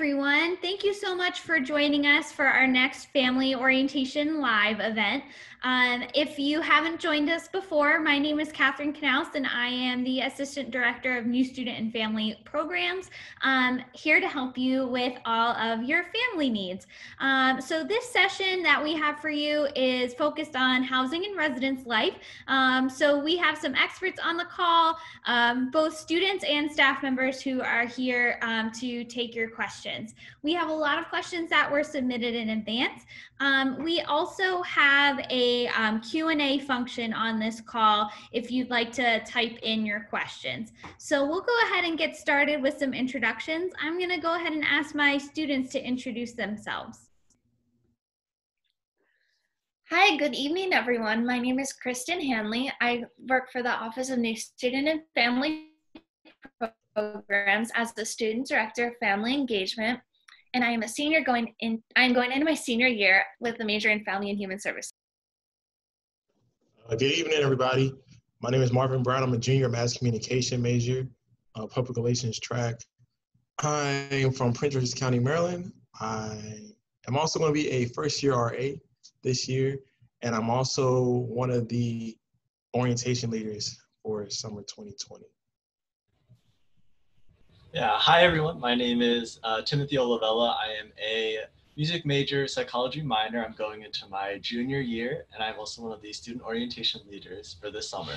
everyone. Thank you so much for joining us for our next Family Orientation Live event. If you haven't joined us before, my name is Catherine Knaus, and I am the Assistant Director of New Student and Family Programs, here to help you with all of your family needs. So this session that we have for you is focused on housing and residence life. So we have some experts on the call, both students and staff members who are here to take your questions. We have a lot of questions that were submitted in advance. We also have a Q&A function on this call if you'd like to type in your questions. So we'll go ahead and get started with some introductions. I'm going to go ahead and ask my students to introduce themselves. Hi, good evening, everyone. My name is Kristen Hanley. I work for the Office of New Student and Family Programs as the Student Director of Family Engagement, and I am a senior I'm going into my senior year with a major in Family and Human Services. Good evening, everybody. My name is Marvin Brown. I'm a junior mass communication major, public relations track. I am from Prince George's County, Maryland. I am also going to be a first-year RA this year, and I'm also one of the orientation leaders for summer 2020. Yeah, hi everyone. My name is Timothy Olivella. I am a music major, psychology minor. I'm going into my junior year, and I'm also one of the student orientation leaders for this summer.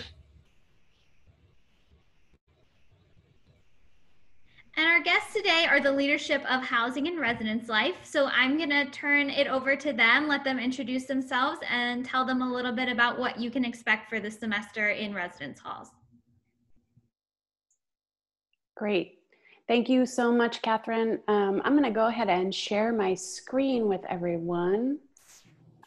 And our guests today are the leadership of Housing and Residence Life. So I'm going to turn it over to them, let them introduce themselves, and tell them a little bit about what you can expect for this semester in residence halls. Great. Thank you so much, Catherine. I'm going to go ahead and share my screen with everyone.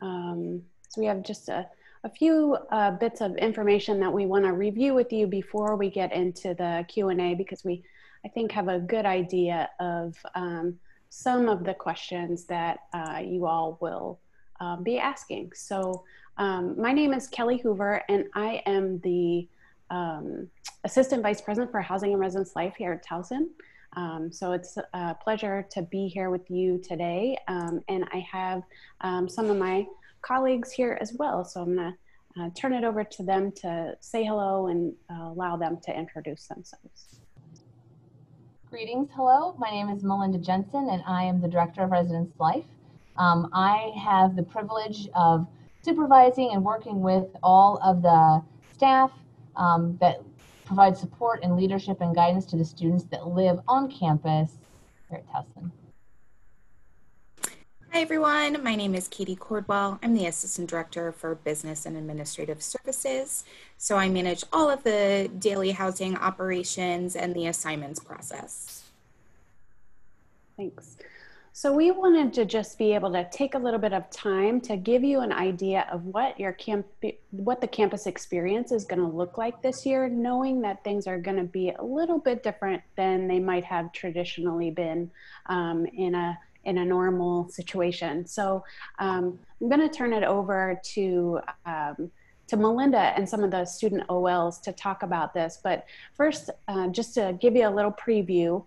So we have just a few bits of information that we want to review with you before we get into the Q&A, because I think have a good idea of some of the questions that you all will be asking. So my name is Kelly Hoover, and I am the Assistant Vice President for Housing and Residence Life here at Towson. So it's a pleasure to be here with you today. And I have some of my colleagues here as well. So I'm going to turn it over to them to say hello and allow them to introduce themselves. Greetings, hello. My name is Melinda Jensen, and I am the Director of Residence Life. I have the privilege of supervising and working with all of the staff that provide support and leadership and guidance to the students that live on campus here at Towson. Hi everyone, my name is Katie Cordwell. I'm the Assistant Director for Business and Administrative Services. So I manage all of the daily housing operations and the assignments process. Thanks. So we wanted to just be able to take a little bit of time to give you an idea of what the campus experience is going to look like this year, knowing that things are going to be a little bit different than they might have traditionally been in a normal situation. So I'm going to turn it over to Melinda and some of the student OLs to talk about this. But first, just to give you a little preview,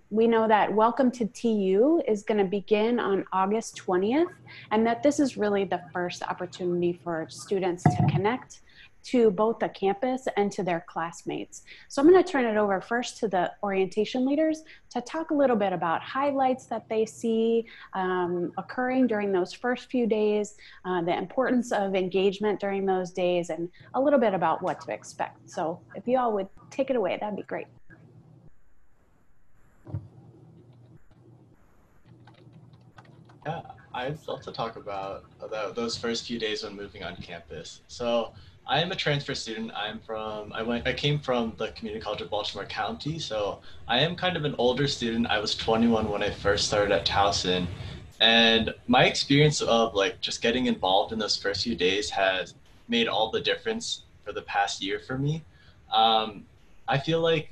we know that Welcome to TU is going to begin on August 20th, and that this is really the first opportunity for students to connect to both the campus and to their classmates. So I'm going to turn it over first to the orientation leaders to talk a little bit about highlights that they see occurring during those first few days, the importance of engagement during those days, and a little bit about what to expect. So if you all would take it away, that'd be great. Yeah, I'd love to talk about those first few days when moving on campus. So I am a transfer student. I came from the Community College of Baltimore County, so I am kind of an older student. I was 21 when I first started at Towson, and my experience of just getting involved in those first few days has made all the difference for the past year for me. I feel like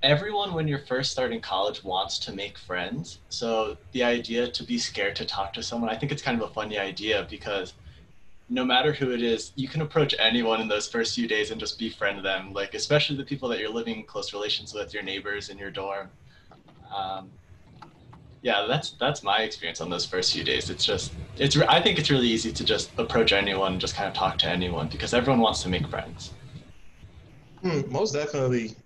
everyone, when you're first starting college, wants to make friends. So the idea to be scared to talk to someone, I think it's kind of a funny idea, because no matter who it is, you can approach anyone in those first few days and just befriend them, especially the people that you're living in close relations with, your neighbors in your dorm. Yeah, that's my experience on those first few days. I think it's really easy to just approach anyone, just kind of talk to anyone because everyone wants to make friends. Most definitely.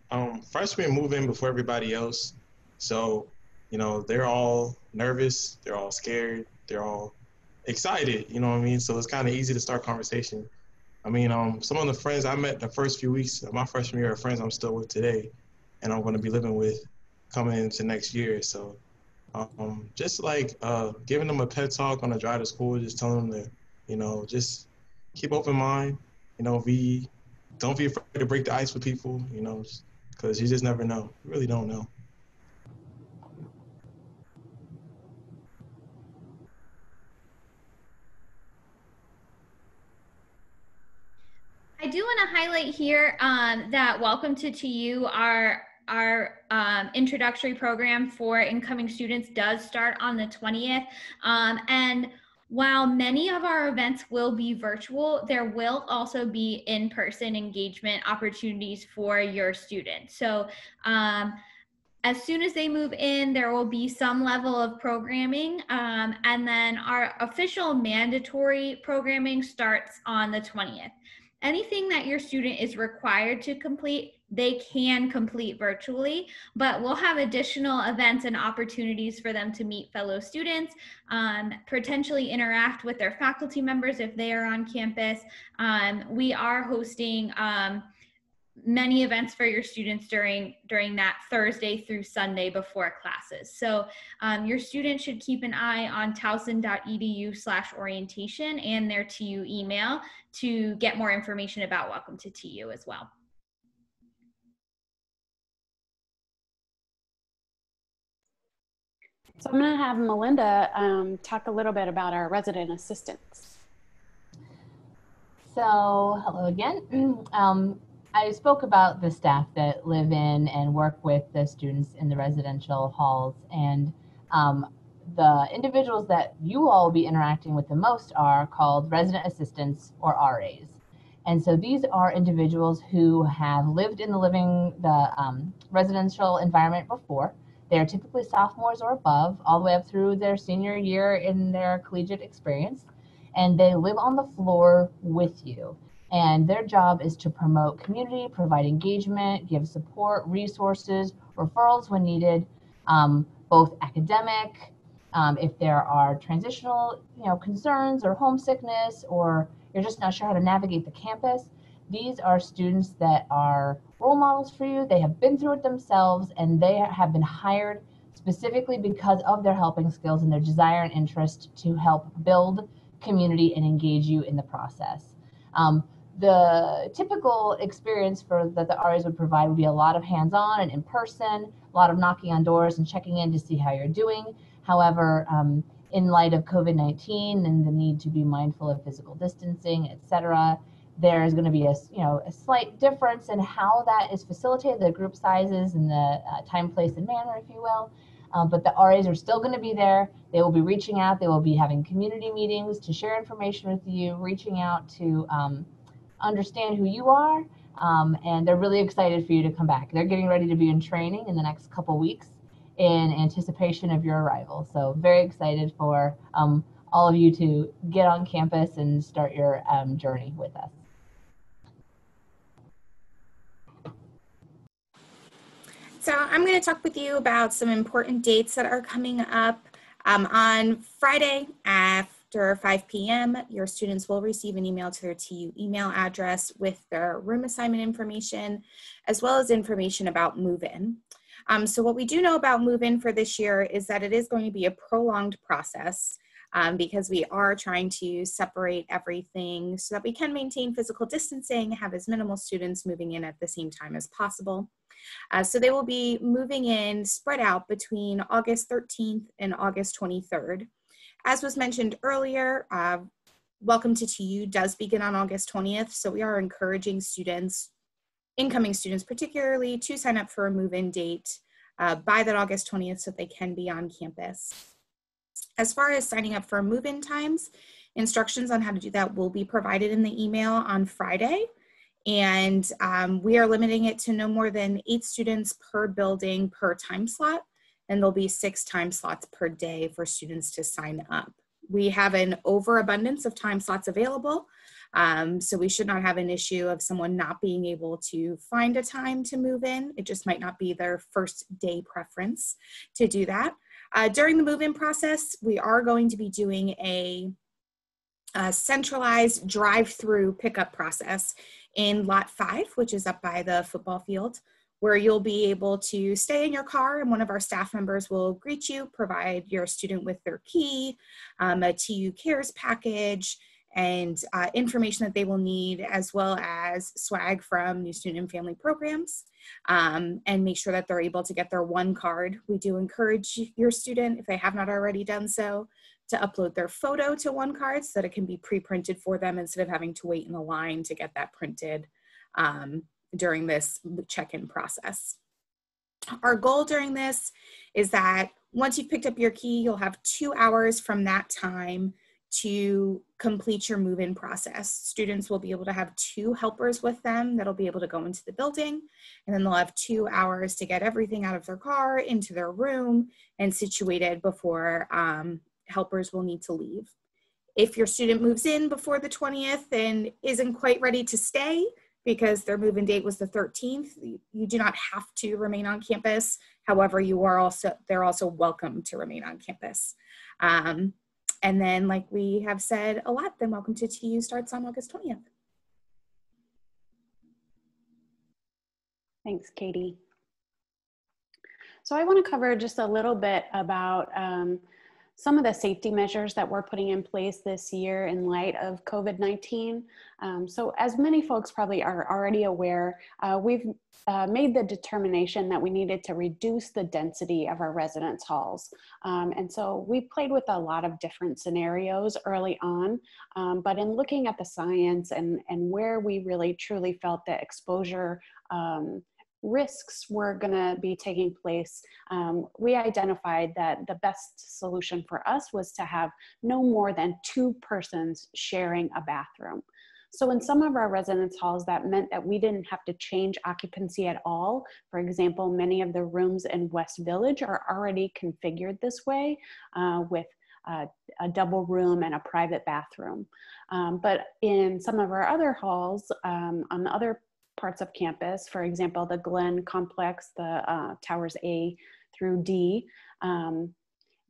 Freshmen move in before everybody else. So, they're all nervous, they're all scared, they're all excited, you know what I mean? So it's kind of easy to start conversation. I mean, some of the friends I met the first few weeks of my freshman year are friends I'm still with today, and I'm going to be living with coming into next year. So, just like giving them a pep talk on the drive to school, just telling them to, just keep open mind, don't be afraid to break the ice with people, because you just never know. You really don't know. I do want to highlight here that Welcome to TU, our introductory program for incoming students does start on the 20th. And while many of our events will be virtual, there will also be in-person engagement opportunities for your students. So as soon as they move in, there will be some level of programming. And then our official mandatory programming starts on the 20th. Anything that your student is required to complete, they can complete virtually, but we'll have additional events and opportunities for them to meet fellow students, potentially interact with their faculty members if they are on campus. We are hosting many events for your students during that Thursday through Sunday before classes. So your students should keep an eye on towson.edu/orientation and their TU email to get more information about Welcome to TU as well. So I'm going to have Melinda talk a little bit about our resident assistants. So hello again. I spoke about the staff that live in and work with the students in the residential halls, and the individuals that you all will be interacting with the most are called resident assistants, or RAs. And so these are individuals who have lived in the residential environment before. They're typically sophomores or above, all the way up through their senior year in their collegiate experience, and they live on the floor with you. And their job is to promote community, provide engagement, give support, resources, referrals when needed, both academic, if there are transitional concerns or homesickness, or you're just not sure how to navigate the campus. These are students that are role models for you. They have been through it themselves, and they have been hired specifically because of their helping skills and their desire and interest to help build community and engage you in the process. The typical experience that the RAs would provide would be a lot of hands-on and in-person, a lot of knocking on doors and checking in to see how you're doing. However, in light of COVID-19 and the need to be mindful of physical distancing, et cetera, there's going to be a slight difference in how that is facilitated, the group sizes and the time, place, and manner, if you will. But the RAs are still going to be there. They will be reaching out. They will be having community meetings to share information with you, reaching out to understand who you are, and they're really excited for you to come back. They're getting ready to be in training in the next couple weeks in anticipation of your arrival. So very excited for all of you to get on campus and start your journey with us. So I'm going to talk with you about some important dates that are coming up. On Friday after 5 p.m., your students will receive an email to their TU email address with their room assignment information, as well as information about move-in. So what we do know about move-in for this year is that it is going to be a prolonged process because we are trying to separate everything so that we can maintain physical distancing, have as minimal students moving in at the same time as possible. So they will be moving in spread out between August 13th and August 23rd. As was mentioned earlier, Welcome to TU does begin on August 20th, so we are encouraging students, incoming students particularly, to sign up for a move-in date by that August 20th so they can be on campus. As far as signing up for move-in times, instructions on how to do that will be provided in the email on Friday. And we are limiting it to no more than 8 students per building per time slot. and there'll be 6 time slots per day for students to sign up. We have an overabundance of time slots available, so we should not have an issue of someone not being able to find a time to move in. It just might not be their first day preference to do that. During the move-in process, we are going to be doing a centralized drive-through pickup process in lot 5, which is up by the football field, where you'll be able to stay in your car and one of our staff members will greet you, provide your student with their key, a TU Cares package, and information that they will need, as well as swag from new student and family programs, and make sure that they're able to get their one card. We do encourage your student, if they have not already done so, to upload their photo to one card so that it can be pre-printed for them instead of having to wait in the line to get that printed during this check-in process. Our goal during this is that once you've picked up your key, you'll have 2 hours from that time to complete your move-in process. Students will be able to have 2 helpers with them that'll be able to go into the building, and then they'll have 2 hours to get everything out of their car, into their room, and situated before helpers will need to leave. If your student moves in before the 20th and isn't quite ready to stay because their move-in date was the 13th, you do not have to remain on campus. However, they're also welcome to remain on campus. And then, like we have said a lot, then Welcome to TU starts on August 20th. Thanks, Katie. So I want to cover just a little bit about some of the safety measures that we're putting in place this year in light of COVID-19. So as many folks probably are already aware, we've made the determination that we needed to reduce the density of our residence halls. And so we played with a lot of different scenarios early on, but in looking at the science and where we really truly felt that exposure risks were going to be taking place, we identified that the best solution for us was to have no more than 2 persons sharing a bathroom. So in some of our residence halls, that meant that we didn't have to change occupancy at all. For example, many of the rooms in West Village are already configured this way with a double room and a private bathroom. But in some of our other halls, on the other parts of campus, for example, the Glenn complex, the towers A through D,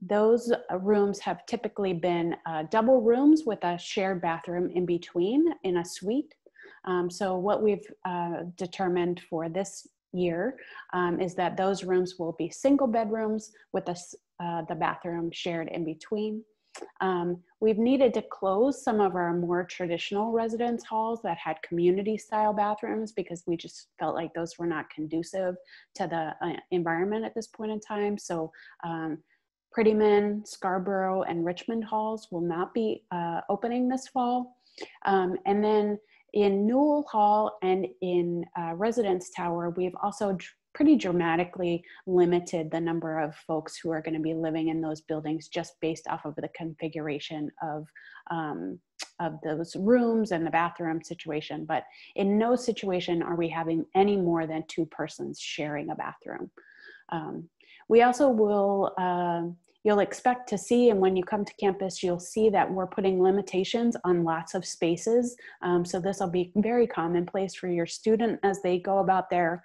those rooms have typically been double rooms with a shared bathroom in between in a suite. So what we've determined for this year is that those rooms will be single bedrooms with the bathroom shared in between. We've needed to close some of our more traditional residence halls that had community style bathrooms because we just felt like those were not conducive to the environment at this point in time. So Prettyman, Scarborough, and Richmond halls will not be opening this fall. And then in Newell Hall and in Residence Tower, we've also pretty dramatically limited the number of folks who are going to be living in those buildings just based off of the configuration of those rooms and the bathroom situation. But in no situation are we having any more than 2 persons sharing a bathroom. We also will, you'll expect to see, and when you come to campus, you'll see that we're putting limitations on lots of spaces. So this will be very commonplace for your student as they go about their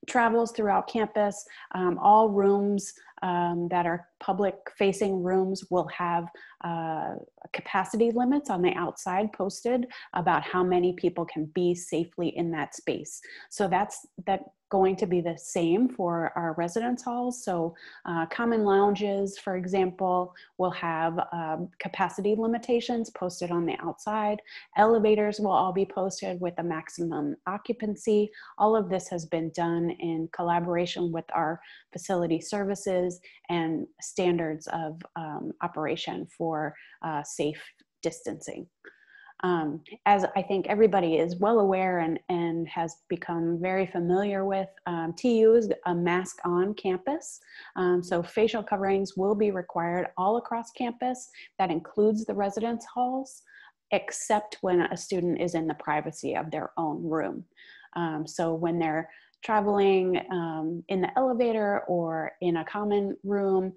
travels throughout campus. All rooms that are public facing rooms will have capacity limits on the outside posted about how many people can be safely in that space. So that's going to be the same for our residence halls. So common lounges, for example, will have capacity limitations posted on the outside. Elevators will all be posted with a maximum occupancy. All of this has been done in collaboration with our facility services and standards of operation for safe distancing. As I think everybody is well aware and has become very familiar with, TU is a mask on campus. So facial coverings will be required all across campus. That includes the residence halls, except when a student is in the privacy of their own room. So when they're traveling in the elevator or in a common room,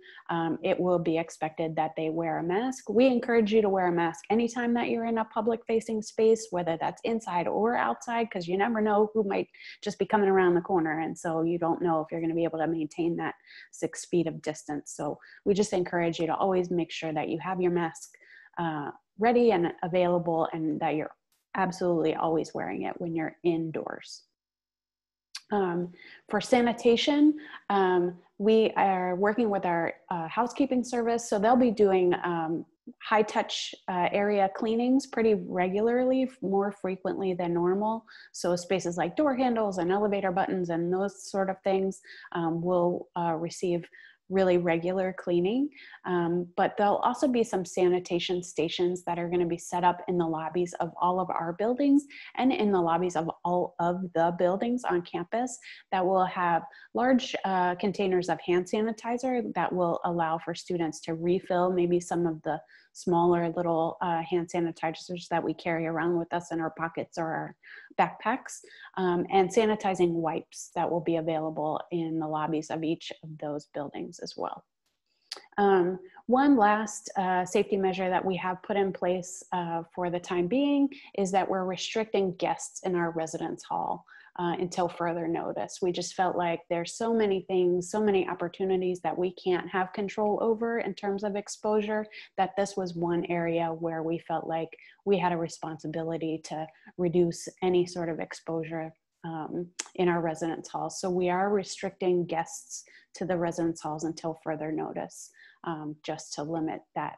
it will be expected that they wear a mask. We encourage you to wear a mask anytime that you're in a public facing space, whether that's inside or outside, because you never know who might just be coming around the corner. And so you don't know if you're going to be able to maintain that 6 feet of distance. So we just encourage you to always make sure that you have your mask ready and available, and that you're absolutely always wearing it when you're indoors. For sanitation, we are working with our housekeeping service, so they'll be doing high touch area cleanings pretty regularly, more frequently than normal. So spaces like door handles and elevator buttons and those sort of things will receive really regular cleaning. But there'll also be some sanitation stations that are going to be set up in the lobbies of all of our buildings and in the lobbies of all of the buildings on campus that will have large containers of hand sanitizer that will allow for students to refill maybe some of the smaller little hand sanitizers that we carry around with us in our pockets or our backpacks, and sanitizing wipes that will be available in the lobbies of each of those buildings as well. One last safety measure that we have put in place for the time being is that we're restricting guests in our residence hall until further notice. We just felt like there's so many things, so many opportunities that we can't have control over in terms of exposure, that this was one area where we felt like we had a responsibility to reduce any sort of exposure in our residence halls. So we are restricting guests to the residence halls until further notice, just to limit that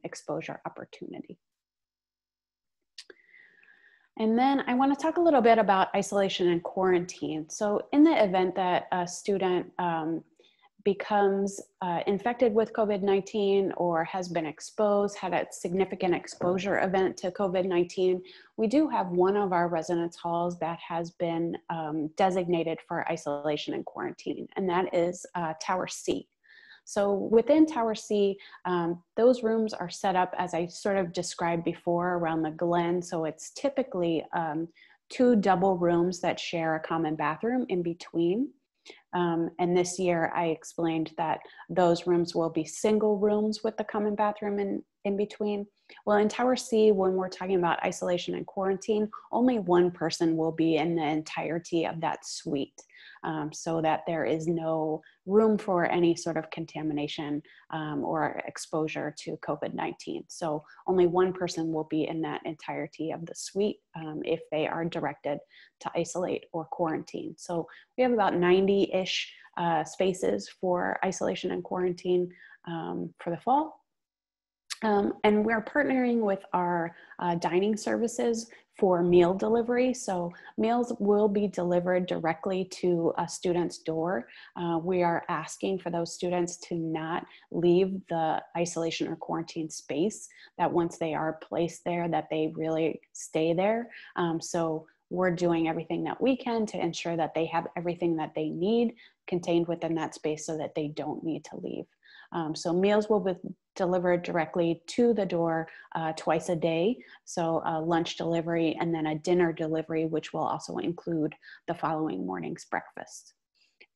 exposure opportunity. And then I want to talk a little bit about isolation and quarantine. So in the event that a student becomes infected with COVID-19 or has been exposed, had a significant exposure event to COVID-19, we do have one of our residence halls that has been designated for isolation and quarantine, and that is Tower C. So within Tower C, those rooms are set up as I sort of described before around the Glen. So it's typically 2 double rooms that share a common bathroom in between. And this year I explained that those rooms will be single rooms with the common bathroom in between. Well, in Tower C, when we're talking about isolation and quarantine, only one person will be in the entirety of that suite, so that there is no room for any sort of contamination or exposure to COVID-19. So only one person will be in that entirety of the suite if they are directed to isolate or quarantine. So we have about 90-ish spaces for isolation and quarantine for the fall. And we're partnering with our dining services for meal delivery. So meals will be delivered directly to a student's door. We are asking for those students to not leave the isolation or quarantine space, that once they are placed there, that they really stay there. So we're doing everything that we can to ensure that they have everything that they need contained within that space so that they don't need to leave. So meals will be delivered directly to the door twice a day. So a lunch delivery and then a dinner delivery, which will also include the following morning's breakfast.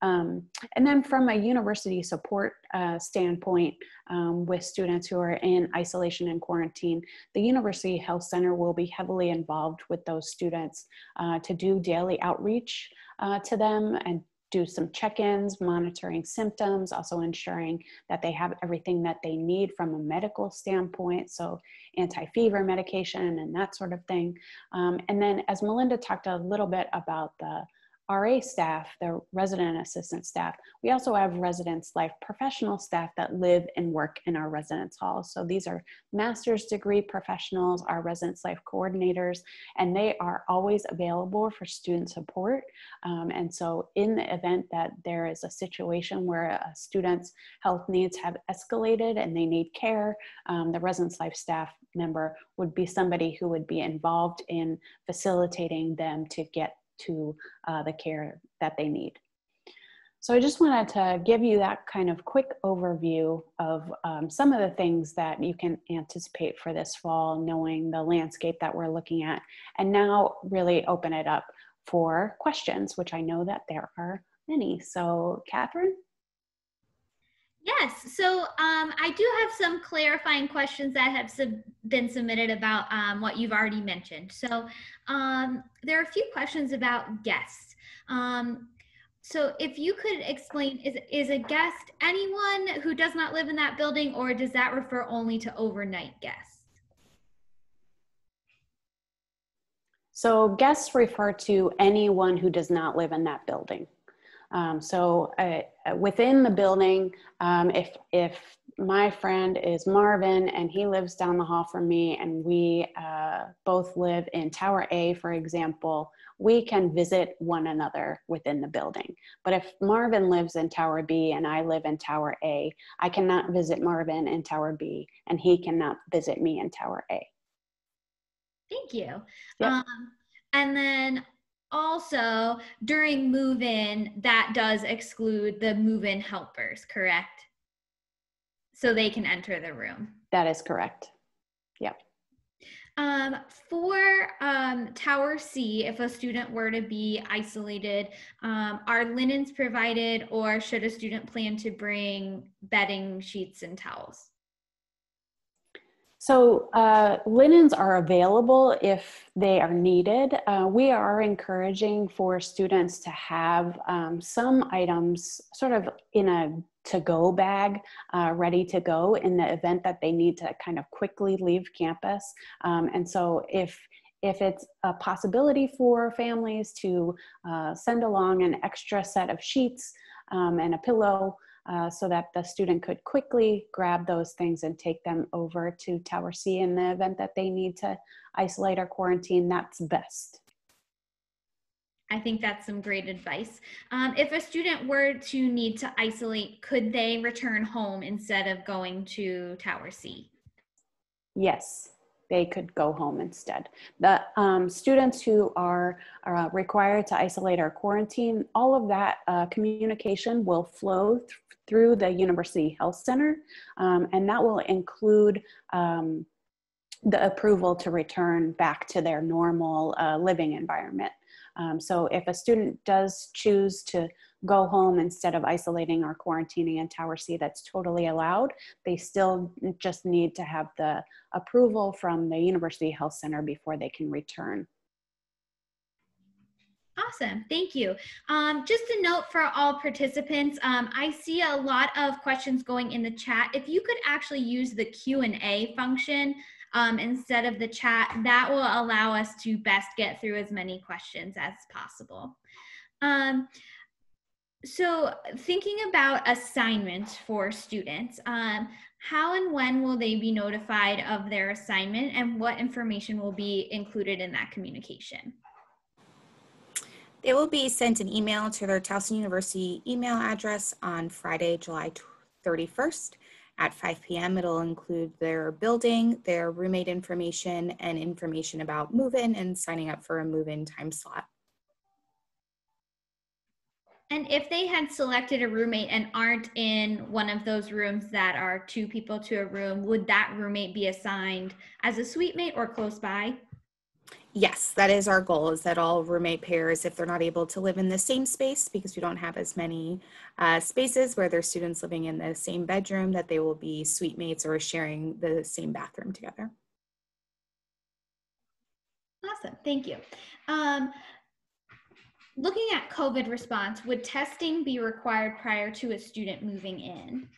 And then from a university support standpoint, with students who are in isolation and quarantine, the University Health Center will be heavily involved with those students to do daily outreach to them and do some check-ins, monitoring symptoms, also ensuring that they have everything that they need from a medical standpoint, so anti-fever medication and that sort of thing. And then as Melinda talked a little bit about the RA staff, the resident assistant staff, we also have residence life professional staff that live and work in our residence halls. So these are master's degree professionals, our residence life coordinators, and they are always available for student support. And so in the event that there is a situation where a student's health needs have escalated and they need care, the residence life staff member would be somebody who would be involved in facilitating them to get to the care that they need. So I just wanted to give you that kind of quick overview of some of the things that you can anticipate for this fall, knowing the landscape that we're looking at, and now really open it up for questions, which I know that there are many. So Catherine? Yes, so I do have some clarifying questions that have been submitted about what you've already mentioned. So there are a few questions about guests. So if you could explain, is a guest anyone who does not live in that building, or does that refer only to overnight guests? So guests refer to anyone who does not live in that building. Within the building, if my friend is Marvin and he lives down the hall from me and we both live in Tower A, for example, we can visit one another within the building. But if Marvin lives in Tower B and I live in Tower A, I cannot visit Marvin in Tower B and he cannot visit me in Tower A. Thank you. Yep. And then also during move-in, that does exclude the move-in helpers, correct? So they can enter the room. That is correct. Yep. For Tower C, if a student were to be isolated, are linens provided, or should a student plan to bring bedding, sheets, and towels? So linens are available if they are needed. We are encouraging for students to have some items sort of in a to-go bag ready to go in the event that they need to kind of quickly leave campus. And so if it's a possibility for families to send along an extra set of sheets and a pillow, so that the student could quickly grab those things and take them over to Tower C in the event that they need to isolate or quarantine, that's best. I think that's some great advice. If a student were to need to isolate, could they return home instead of going to Tower C? Yes, they could go home instead. The students who are required to isolate or quarantine, all of that communication will flow through the University Health Center, and that will include the approval to return back to their normal living environment. So if a student does choose to go home instead of isolating or quarantining in Tower C, that's totally allowed. They still just need to have the approval from the University Health Center before they can return. Awesome, thank you. Just a note for all participants, I see a lot of questions going in the chat. If you could actually use the Q&A function instead of the chat, that will allow us to best get through as many questions as possible. So thinking about assignments for students, how and when will they be notified of their assignment, and what information will be included in that communication? They will be sent an email to their Towson University email address on Friday, July 31st at 5 p.m. It'll include their building, their roommate information, and information about move-in and signing up for a move-in time slot. And if they had selected a roommate and aren't in one of those rooms that are 2 people to a room, would that roommate be assigned as a suite mate or close by? Yes, that is our goal, is that all roommate pairs, if they're not able to live in the same space, because we don't have as many spaces where there's students living in the same bedroom, that they will be suite mates or sharing the same bathroom together. Awesome, thank you. Looking at COVID response, would testing be required prior to a student moving in?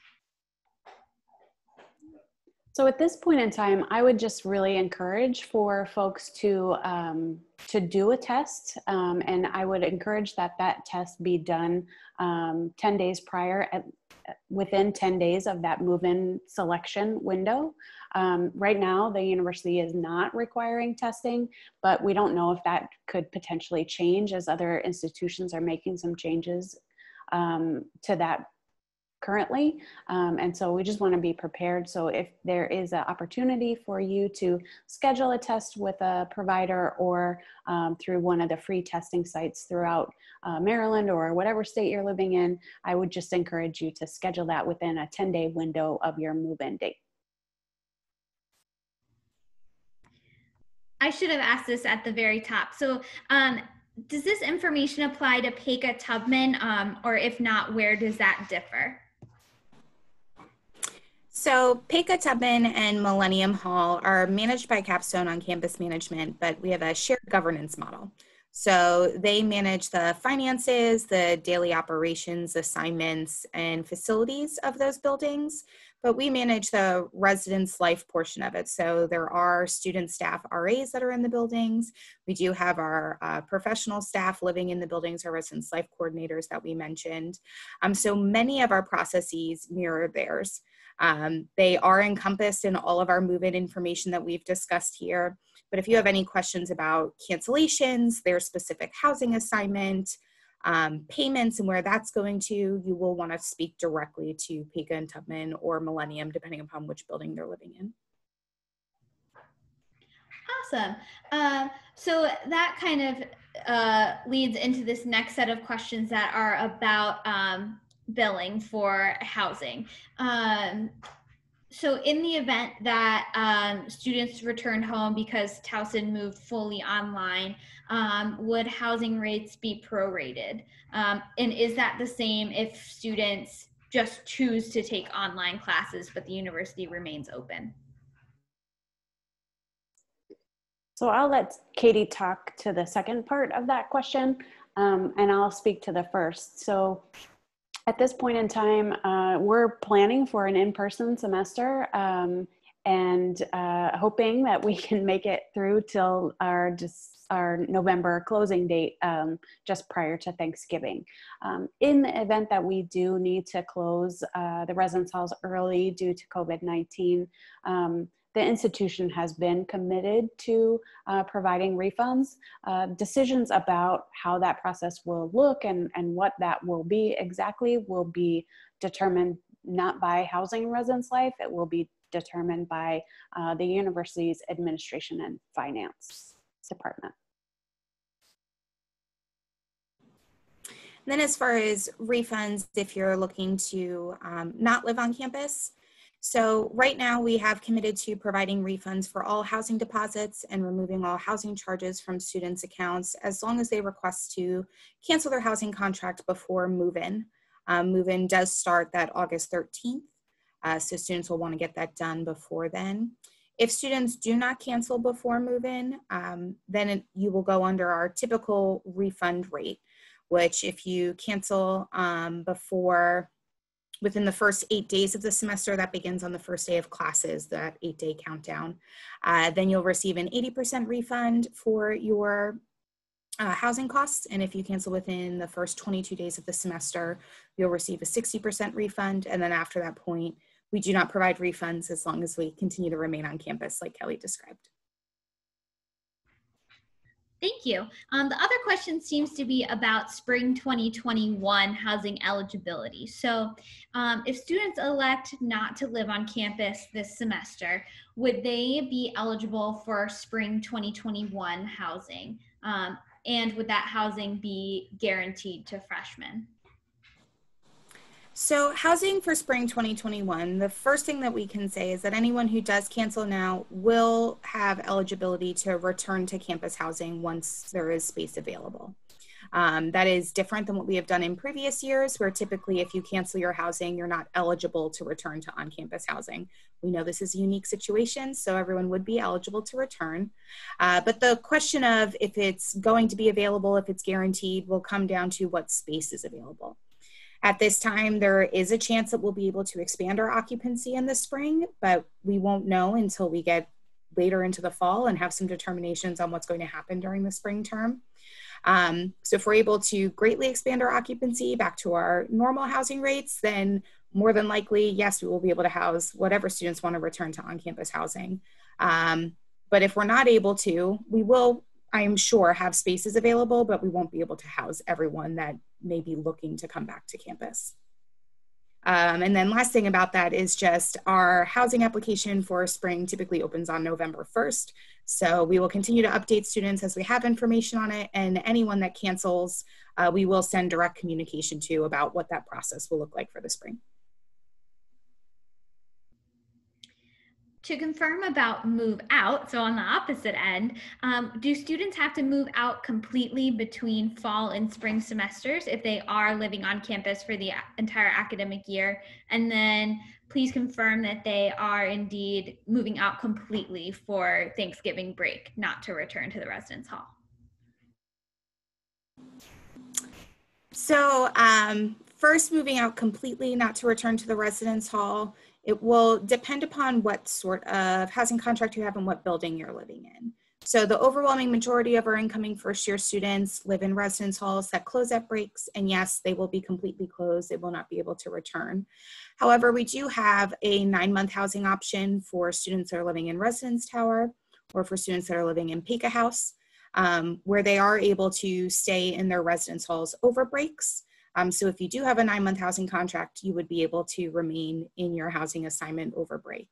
So at this point in time, I would just really encourage for folks to do a test, and I would encourage that test be done 10 days prior, within 10 days of that move-in selection window. Right now, the university is not requiring testing, but we don't know if that could potentially change as other institutions are making some changes to that currently. And so we just want to be prepared. So if there is an opportunity for you to schedule a test with a provider or through one of the free testing sites throughout Maryland or whatever state you're living in, I would just encourage you to schedule that within a 10-day window of your move-in date. I should have asked this at the very top. So does this information apply to Pecos Tubman, or if not, where does that differ? So Pecos Tubman and Millennium Hall are managed by Capstone on-campus management, but we have a shared governance model. So they manage the finances, the daily operations, assignments, and facilities of those buildings, but we manage the residence life portion of it. So there are student staff RAs that are in the buildings. We do have our professional staff living in the buildings, our residence life coordinators that we mentioned. So many of our processes mirror theirs. They are encompassed in all of our move-in information that we've discussed here. But if you have any questions about cancellations, their specific housing assignment, payments and where that's going to, you will want to speak directly to Pecos and Tubman or Millennium, depending upon which building they're living in. Awesome. So that kind of leads into this next set of questions that are about billing for housing. So in the event that students return home because Towson moved fully online, would housing rates be prorated? And is that the same if students just choose to take online classes, but the university remains open? So I'll let Katie talk to the second part of that question, and I'll speak to the first. So at this point in time, we're planning for an in-person semester and hoping that we can make it through till our November closing date just prior to Thanksgiving. In the event that we do need to close the residence halls early due to COVID-19, the institution has been committed to providing refunds. Decisions about how that process will look and what that will be exactly will be determined not by Housing and Residence Life, it will be determined by the university's administration and finance department. Then as far as refunds, if you're looking to not live on campus, so right now we have committed to providing refunds for all housing deposits and removing all housing charges from students' accounts as long as they request to cancel their housing contract before move-in. Move-in does start that August 13th, so students will want to get that done before then. If students do not cancel before move-in, then you will go under our typical refund rate, which if you cancel within the first 8 days of the semester, that begins on the first day of classes, that 8-day countdown, then you'll receive an 80% refund for your housing costs. And if you cancel within the first 22 days of the semester, you'll receive a 60% refund. And then after that point, we do not provide refunds as long as we continue to remain on campus, like Kelly described. Thank you. The other question seems to be about spring 2021 housing eligibility. So if students elect not to live on campus this semester, would they be eligible for spring 2021 housing? And would that housing be guaranteed to freshmen? So housing for spring 2021, the first thing that we can say is that anyone who does cancel now will have eligibility to return to campus housing once there is space available. That is different than what we have done in previous years, where typically if you cancel your housing, you're not eligible to return to on-campus housing. We know this is a unique situation, so everyone would be eligible to return. But the question of if it's going to be available, if it's guaranteed, will come down to what space is available. At this time, there is a chance that we'll be able to expand our occupancy in the spring, but we won't know until we get later into the fall and have some determinations on what's going to happen during the spring term. So if we're able to greatly expand our occupancy back to our normal housing rates, then more than likely, yes, we will be able to house whatever students want to return to on-campus housing. But if we're not able to, we will, I am sure, have spaces available, but we won't be able to house everyone that may be looking to come back to campus. And then last thing about that is just our housing application for spring typically opens on November 1st. So we will continue to update students as we have information on it, and anyone that cancels, we will send direct communication to about what that process will look like for the spring. To confirm about move out, so on the opposite end, do students have to move out completely between fall and spring semesters if they are living on campus for the entire academic year? And then please confirm that they are indeed moving out completely for Thanksgiving break, not to return to the residence hall. So first, moving out completely, not to return to the residence hall. It will depend upon what sort of housing contract you have and what building you're living in. So the overwhelming majority of our incoming first-year students live in residence halls that close at breaks, and yes, they will be completely closed. They will not be able to return. However, we do have a 9-month housing option for students that are living in Residence Tower or for students that are living in Peka House, where they are able to stay in their residence halls over breaks. So if you do have a 9-month housing contract, you would be able to remain in your housing assignment over break.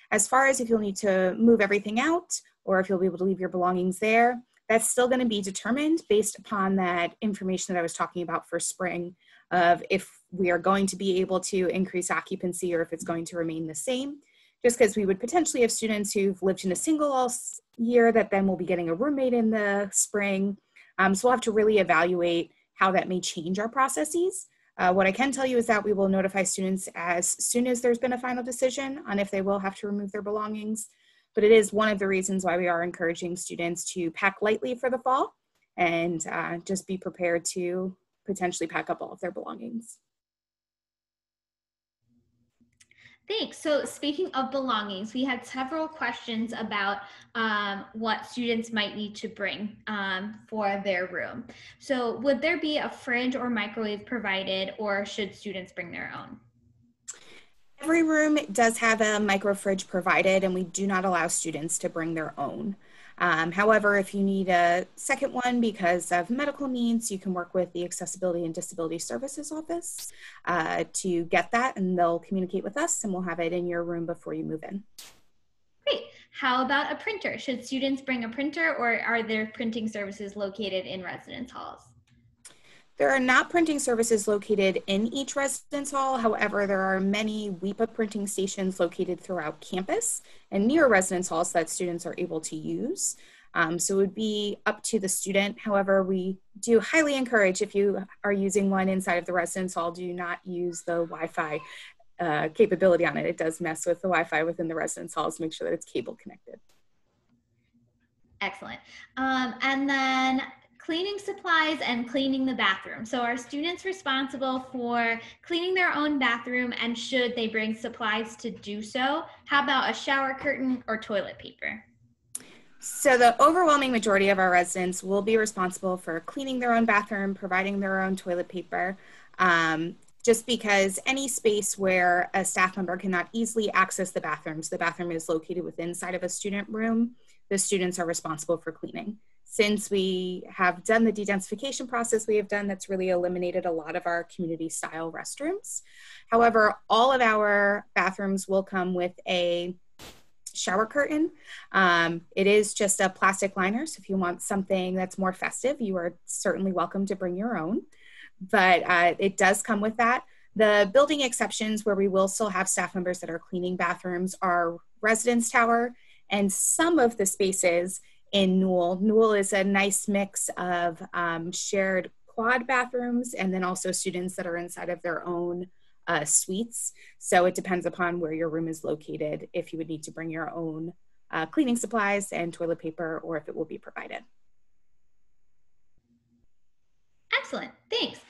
As far as if you'll need to move everything out or if you'll be able to leave your belongings there, that's still going to be determined based upon that information that I was talking about for spring of if we are going to be able to increase occupancy or if it's going to remain the same. Just because we would potentially have students who've lived in a single all year that then will be getting a roommate in the spring. So we'll have to really evaluate how that may change our processes. What I can tell you is that we will notify students as soon as there's been a final decision on if they will have to remove their belongings. But it is one of the reasons why we are encouraging students to pack lightly for the fall and just be prepared to potentially pack up all of their belongings. Thanks. So speaking of belongings, we had several questions about what students might need to bring for their room. So would there be a fridge or microwave provided, or should students bring their own? Every room does have a micro fridge provided, and we do not allow students to bring their own. However, if you need a second one because of medical needs, you can work with the Accessibility and Disability Services Office to get that, and they'll communicate with us, and we'll have it in your room before you move in. Great. How about a printer? Should students bring a printer, or are there printing services located in residence halls? There are not printing services located in each residence hall. However, there are many WEPA printing stations located throughout campus and near residence halls that students are able to use. So it would be up to the student. However, we do highly encourage, if you are using one inside of the residence hall, do not use the Wi-Fi capability on it. It does mess with the Wi-Fi within the residence halls. Make sure that it's cable connected. Excellent. And then cleaning supplies and cleaning the bathroom. So are students responsible for cleaning their own bathroom, and should they bring supplies to do so? How about a shower curtain or toilet paper? So the overwhelming majority of our residents will be responsible for cleaning their own bathroom, providing their own toilet paper, just because any space where a staff member cannot easily access the bathroom is located within inside of a student room, the students are responsible for cleaning. Since we have done the dedensification process that's really eliminated a lot of our community style restrooms. However, all of our bathrooms will come with a shower curtain. It is just a plastic liner, so if you want something that's more festive, you are certainly welcome to bring your own. But it does come with that. The building exceptions where we will still have staff members that are cleaning bathrooms are Residence Tower and some of the spaces in Newell. Newell is a nice mix of shared quad bathrooms and then also students that are inside of their own suites. So it depends upon where your room is located, if you would need to bring your own cleaning supplies and toilet paper, or if it will be provided. Excellent, thanks.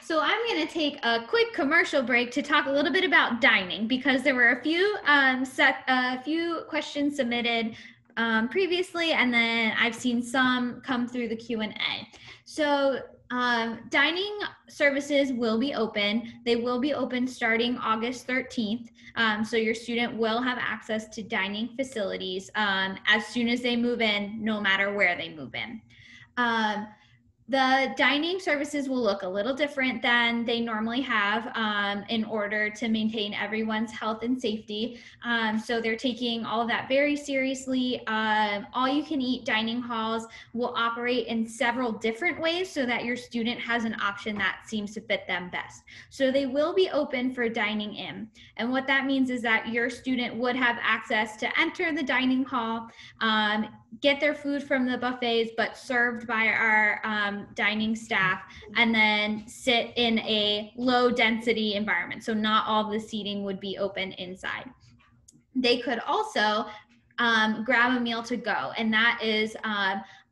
So I'm going to take a quick commercial break to talk a little bit about dining, because there were a few questions submitted previously, and then I've seen some come through the Q&A. So dining services will be open. They will be open starting August 13th. So your student will have access to dining facilities as soon as they move in, no matter where they move in. The dining services will look a little different than they normally have in order to maintain everyone's health and safety. So they're taking all of that very seriously. All you can eat dining halls will operate in several different ways so that your student has an option that seems to fit them best. So they will be open for dining in. And what that means is that your student would have access to enter the dining hall, get their food from the buffets, but served by our dining staff, and then sit in a low density environment. So not all the seating would be open inside. They could also grab a meal to go, and that is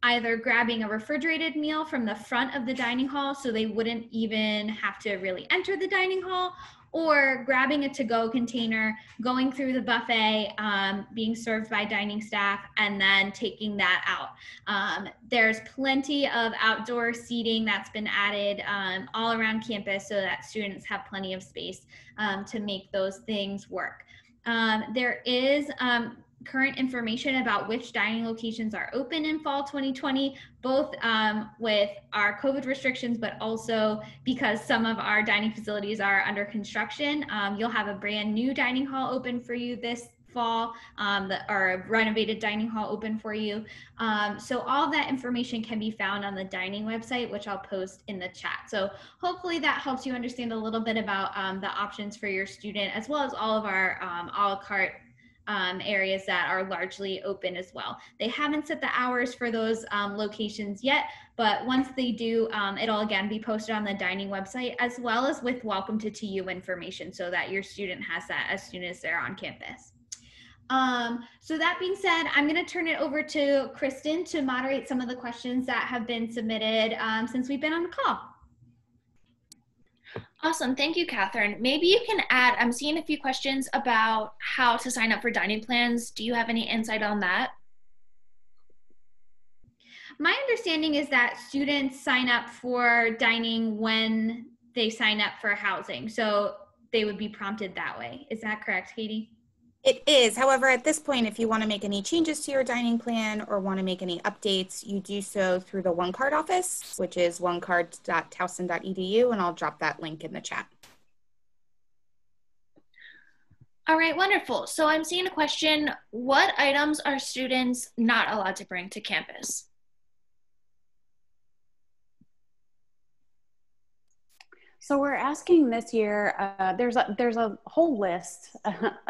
either grabbing a refrigerated meal from the front of the dining hall so they wouldn't even have to really enter the dining hall, or grabbing a to-go container, going through the buffet, being served by dining staff, and then taking that out. There's plenty of outdoor seating that's been added all around campus so that students have plenty of space to make those things work. There is current information about which dining locations are open in fall 2020, both with our COVID restrictions, but also because some of our dining facilities are under construction. You'll have a brand new dining hall open for you this fall, or a renovated dining hall open for you. So all of that information can be found on the dining website, which I'll post in the chat. So hopefully that helps you understand a little bit about the options for your student, as well as all of our a la carte areas that are largely open as well. They haven't set the hours for those locations yet, but once they do, it'll again be posted on the dining website, as well as with welcome to TU information, so that your student has that as soon as they're on campus. So that being said, I'm going to turn it over to Kristen to moderate some of the questions that have been submitted since we've been on the call. Awesome. Thank you, Catherine. Maybe you can add, I'm seeing a few questions about how to sign up for dining plans. Do you have any insight on that? My understanding is that students sign up for dining when they sign up for housing. So they would be prompted that way. Is that correct, Katie? It is. However, at this point, if you want to make any changes to your dining plan or want to make any updates, you do so through the OneCard office, which is onecard.towson.edu, and I'll drop that link in the chat. All right, wonderful. So I'm seeing a question, what items are students not allowed to bring to campus? So we're asking this year, there's a whole list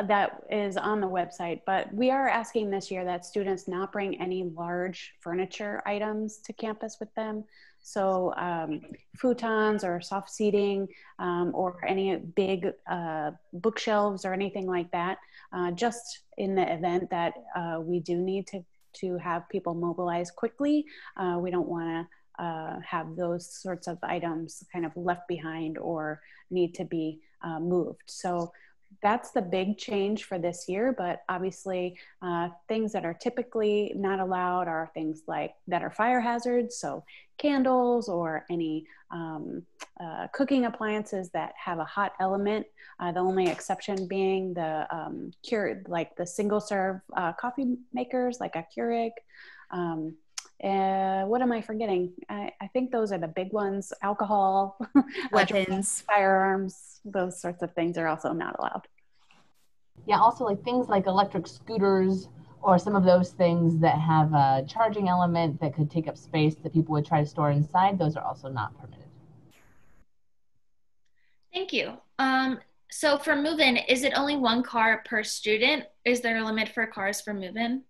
that is on the website, but we are asking this year that students not bring any large furniture items to campus with them. So futons or soft seating or any big bookshelves or anything like that, just in the event that we do need to have people mobilize quickly. We don't want to have those sorts of items kind of left behind or need to be moved. So that's the big change for this year, but obviously things that are typically not allowed are things like that are fire hazards, so candles or any cooking appliances that have a hot element. The only exception being the like the single serve coffee makers like a Keurig. What am I forgetting? I think those are the big ones. Alcohol, weapons, firearms, those sorts of things are also not allowed. Yeah, also like things like electric scooters or some of those things that have a charging element that could take up space that people would try to store inside, those are also not permitted. Thank you. So for move-in, is it only one car per student? Is there a limit for cars for move-in?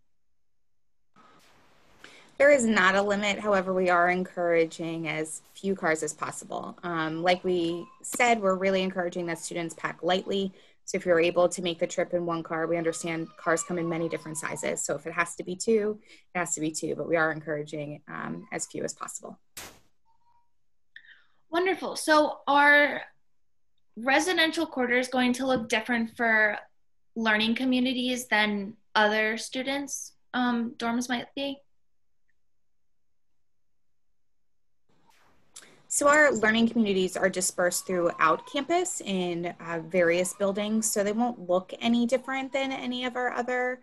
There is not a limit. However, we are encouraging as few cars as possible. Like we said, we're really encouraging that students pack lightly. So if you're able to make the trip in one car, we understand cars come in many different sizes. So if it has to be two, it has to be two, but we are encouraging as few as possible. Wonderful. So are residential quarters going to look different for learning communities than other students' dorms might be? So our learning communities are dispersed throughout campus in various buildings, so they won't look any different than any of our other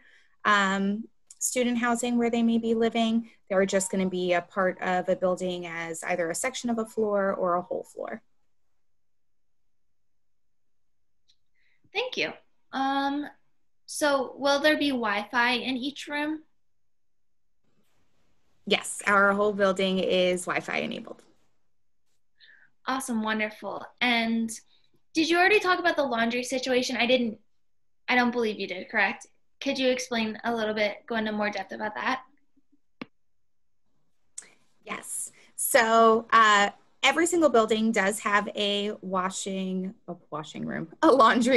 student housing where they may be living. They're just going to be a part of a building as either a section of a floor or a whole floor. Thank you. So will there be Wi-Fi in each room? Yes, our whole building is Wi-Fi enabled. Awesome, wonderful. And did you already talk about the laundry situation? I don't believe you did, correct? Could you explain a little bit, go into more depth about that? Yes. So every single building does have a laundry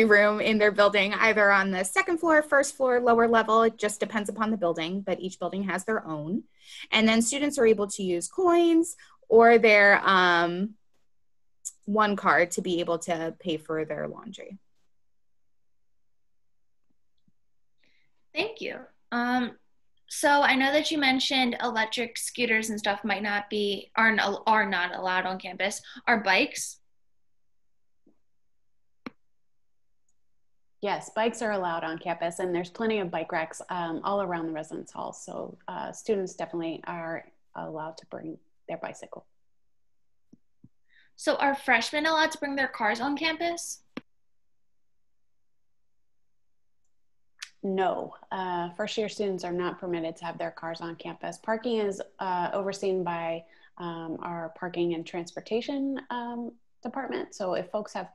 room in their building, either on the second floor, first floor, lower level. It just depends upon the building, but each building has their own. And then students are able to use coins or their one card to be able to pay for their laundry. Thank you. So I know that you mentioned electric scooters and stuff are not allowed on campus. Are bikes? Yes, bikes are allowed on campus, and there's plenty of bike racks all around the residence hall. So students definitely are allowed to bring their bicycle. So are freshmen allowed to bring their cars on campus? No, first year students are not permitted to have their cars on campus. Parking is overseen by our parking and transportation department. So if folks have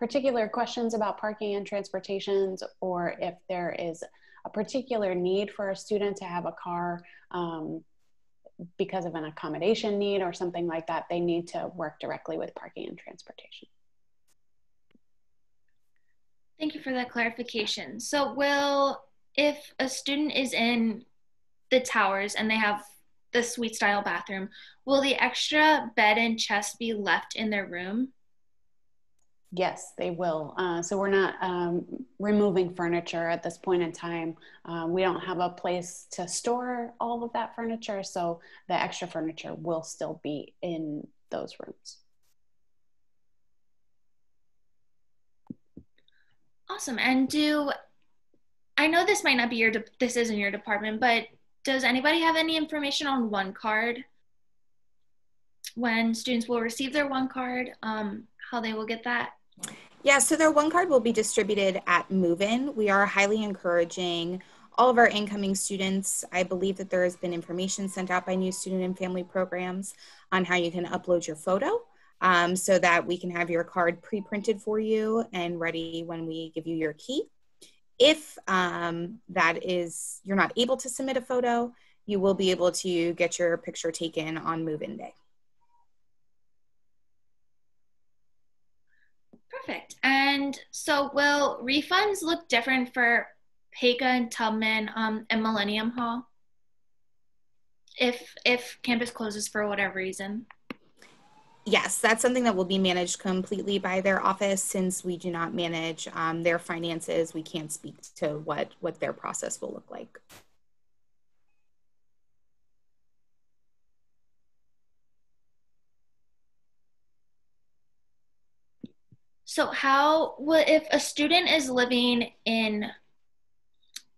particular questions about parking and transportations, or if there is a particular need for a student to have a car because of an accommodation need or something like that, they need to work directly with parking and transportation. Thank you for that clarification. So if a student is in the towers and they have the suite style bathroom, will the extra bed and chest be left in their room? Yes, they will. So we're not removing furniture at this point in time. We don't have a place to store all of that furniture, so the extra furniture will still be in those rooms. Awesome. And I know this might not be this isn't your department, but does anybody have any information on one card? When students will receive their one card, how they will get that? Yeah, so their one card will be distributed at move-in. We are highly encouraging all of our incoming students. I believe that there has been information sent out by new student and family programs on how you can upload your photo so that we can have your card pre-printed for you and ready when we give you your key. If you're not able to submit a photo, you will be able to get your picture taken on move-in day. Perfect. And so will refunds look different for Pega and Tubman and Millennium Hall if campus closes for whatever reason? Yes, that's something that will be managed completely by their office. Since we do not manage their finances, we can't speak to what their process will look like. So if a student is living in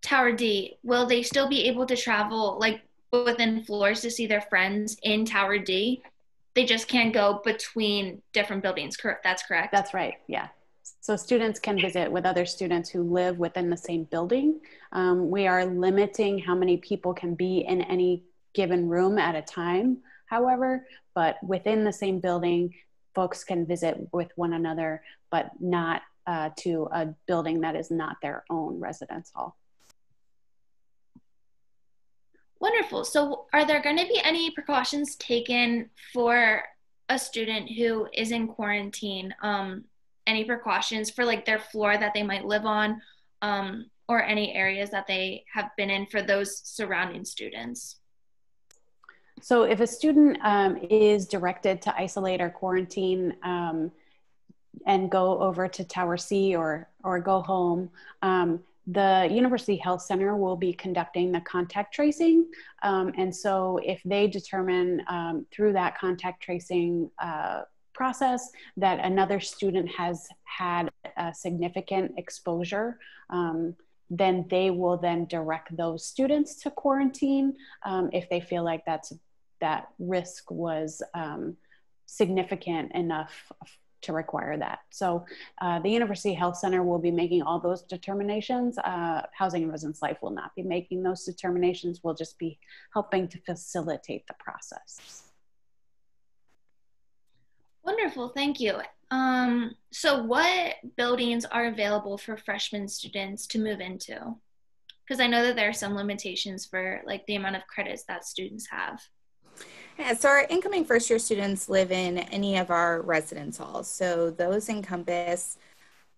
Tower D, will they still be able to travel like within floors to see their friends in Tower D? They just can't go between different buildings, correct? That's correct? That's right, yeah. So students can visit with other students who live within the same building. We are limiting how many people can be in any given room at a time, however, but within the same building, folks can visit with one another, but not to a building that is not their own residence hall. Wonderful. So are there going to be any precautions taken for a student who is in quarantine? Any precautions for like their floor that they might live on or any areas that they have been in for those surrounding students? So if a student is directed to isolate or quarantine and go over to Tower C or go home, the University Health Center will be conducting the contact tracing. And so if they determine through that contact tracing process that another student has had a significant exposure, then they will then direct those students to quarantine if they feel like that risk was significant enough to require that. So the University Health Center will be making all those determinations. Housing and Residence Life will not be making those determinations. We'll just be helping to facilitate the process. Wonderful, thank you. So what buildings are available for freshman students to move into? Because I know that there are some limitations for like the amount of credits that students have. Yeah, so our incoming first year students live in any of our residence halls. So those encompass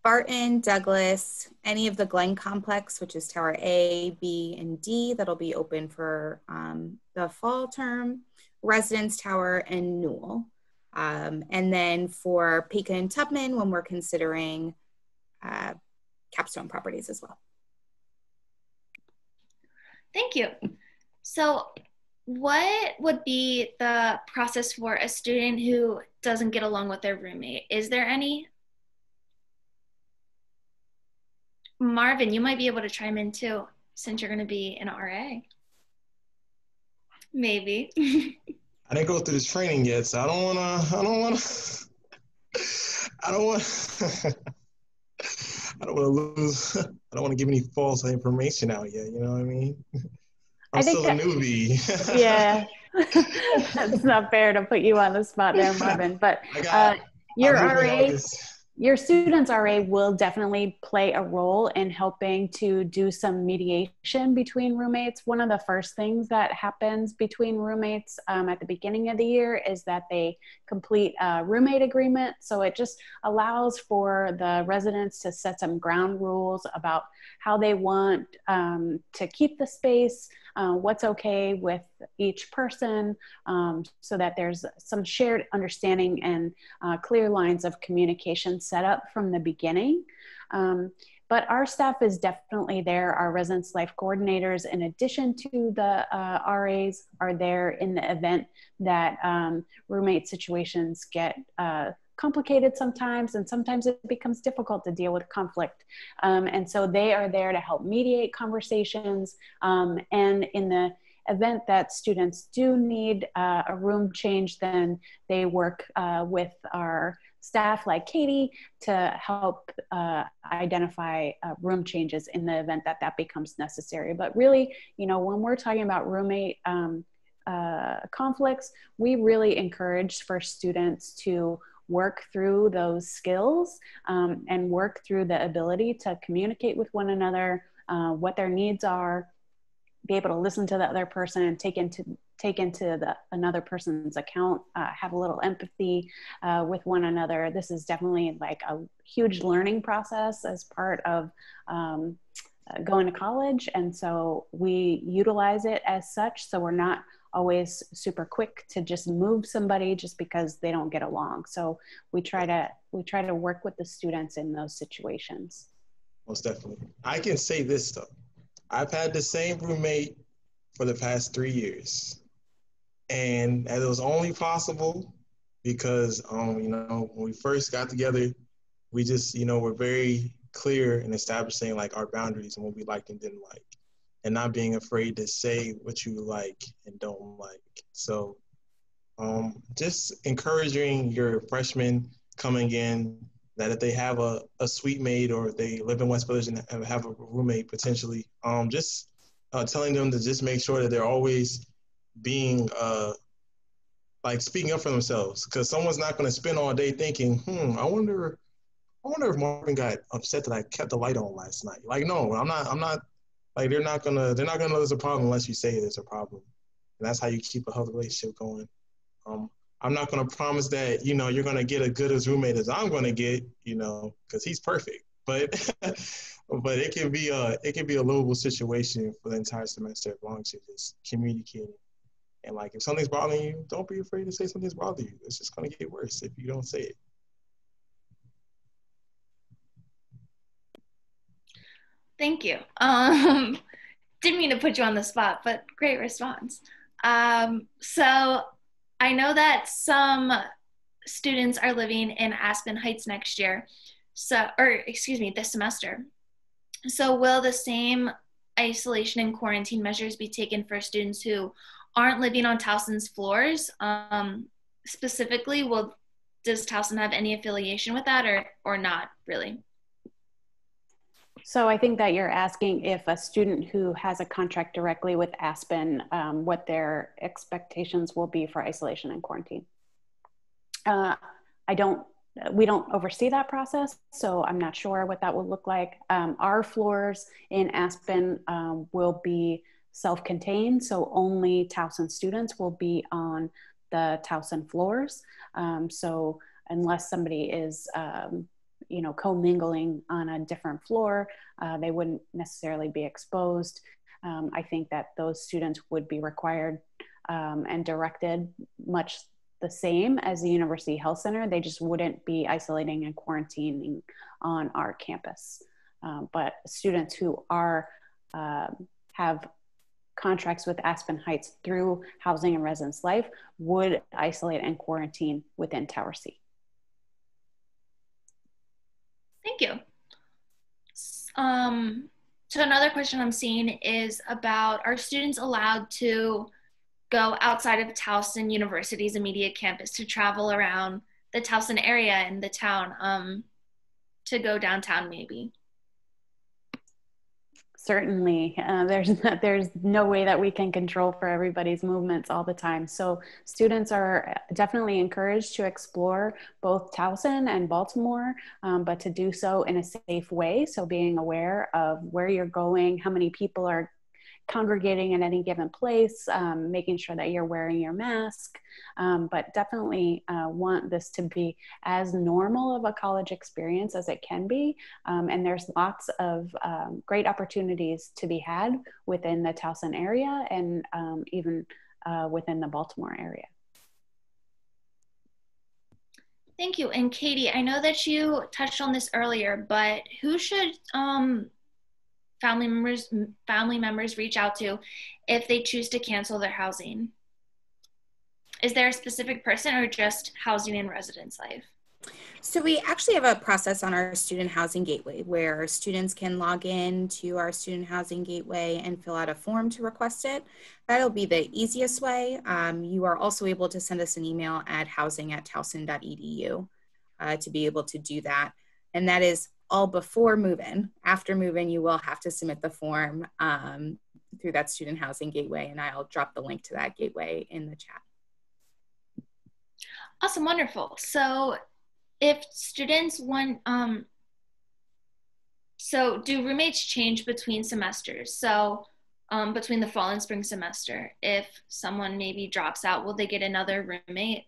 Barton, Douglas, any of the Glen complex, which is Tower A, B, and D, that'll be open for the fall term, Residence Tower, and Newell. And then for Pika and Tubman, when we're considering capstone properties as well. Thank you. So what would be the process for a student who doesn't get along with their roommate? Is there any? Marvin, you might be able to chime in too, since you're going to be an RA. Maybe. I didn't go through this training yet, so I don't want to lose. I don't want to give any false information out yet. You know what I mean? I'm still a newbie. Yeah, it's not fair to put you on the spot there, Marvin. But your RA, your student's RA will definitely play a role in helping to do some mediation between roommates. One of the first things that happens between roommates at the beginning of the year is that they complete a roommate agreement. So it just allows for the residents to set some ground rules about how they want to keep the space, what's okay with each person, so that there's some shared understanding and clear lines of communication set up from the beginning. But our staff is definitely there. Our residence life coordinators, in addition to the RAs, are there in the event that roommate situations get complicated sometimes, and sometimes it becomes difficult to deal with conflict. And so they are there to help mediate conversations. And in the event that students do need a room change, then they work with our staff like Katie to help identify room changes in the event that that becomes necessary. But really, you know, when we're talking about roommate conflicts, we really encourage for students to work through those skills and work through the ability to communicate with one another, what their needs are, be able to listen to the other person and take into another person's account, have a little empathy with one another. This is definitely like a huge learning process as part of going to college. And so we utilize it as such. So we're not always super quick to just move somebody just because they don't get along. So we try to work with the students in those situations. Most definitely. I can say this though. I've had the same roommate for the past 3 years. And it was only possible because, you know, when we first got together, we just, you know, were very clear in establishing like our boundaries and what we liked and didn't like, and not being afraid to say what you like and don't like. So just encouraging your freshmen coming in that if they have a suite mate or if they live in West Village and have a roommate potentially, just telling them to just make sure that they're always being like speaking up for themselves, because someone's not going to spend all day thinking, I wonder if Marvin got upset that I kept the light on last night. Like, no, I'm not like, they're not gonna know there's a problem unless you say there's a problem. And that's how you keep a healthy relationship going. I'm not gonna promise that, you know, you're gonna get a good as roommate as I'm gonna get, you know, because he's perfect. But but it can be a livable situation for the entire semester as long as you're just communicating. And like, if something's bothering you, don't be afraid to say something's bothering you. It's just gonna get worse if you don't say it. Thank you. Didn't mean to put you on the spot, but great response. So I know that some students are living in Aspen Heights next year, this semester. So will the same isolation and quarantine measures be taken for students who aren't living on Towson's floors? Specifically, does Towson have any affiliation with that or not really? So I think that you're asking if a student who has a contract directly with Aspen, what their expectations will be for isolation and quarantine. We don't oversee that process, so I'm not sure what that will look like. Our floors in Aspen will be self-contained, so only Towson students will be on the Towson floors. So unless somebody is commingling on a different floor, they wouldn't necessarily be exposed. I think that those students would be required and directed much the same as the University Health Center. They just wouldn't be isolating and quarantining on our campus. But students who have contracts with Aspen Heights through Housing and Residence Life would isolate and quarantine within Tower C. Thank you. So another question I'm seeing is about, are students allowed to go outside of Towson University's immediate campus to travel around the Towson area and the town, to go downtown maybe? Certainly, there's no way that we can control for everybody's movements all the time. So students are definitely encouraged to explore both Towson and Baltimore, but to do so in a safe way. So being aware of where you're going, how many people are congregating in any given place, making sure that you're wearing your mask, but definitely want this to be as normal of a college experience as it can be. And there's lots of great opportunities to be had within the Towson area and even within the Baltimore area. Thank you. And Katie, I know that you touched on this earlier, but who should family members reach out to if they choose to cancel their housing? Is there a specific person or just Housing and Residence Life? So we actually have a process on our Student Housing Gateway where students can log in to our Student Housing Gateway and fill out a form to request it. That'll be the easiest way. You are also able to send us an email at housing@towson.edu to be able to do that. And that is all before move-in. After move-in, you will have to submit the form through that Student Housing Gateway, and I'll drop the link to that gateway in the chat. Awesome, wonderful. So if students want, so do roommates change between semesters? So between the fall and spring semester, if someone maybe drops out, will they get another roommate?